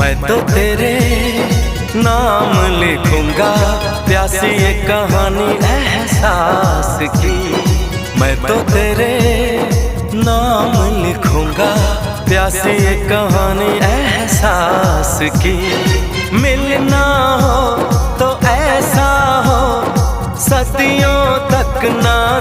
मैं तो तेरे नाम लिखूंगा प्यासी ये कहानी एहसास की। मैं तो तेरे नाम लिखूंगा प्यासी ये कहानी एहसास की। मिलना हो तो ऐसा हो सदियों तक ना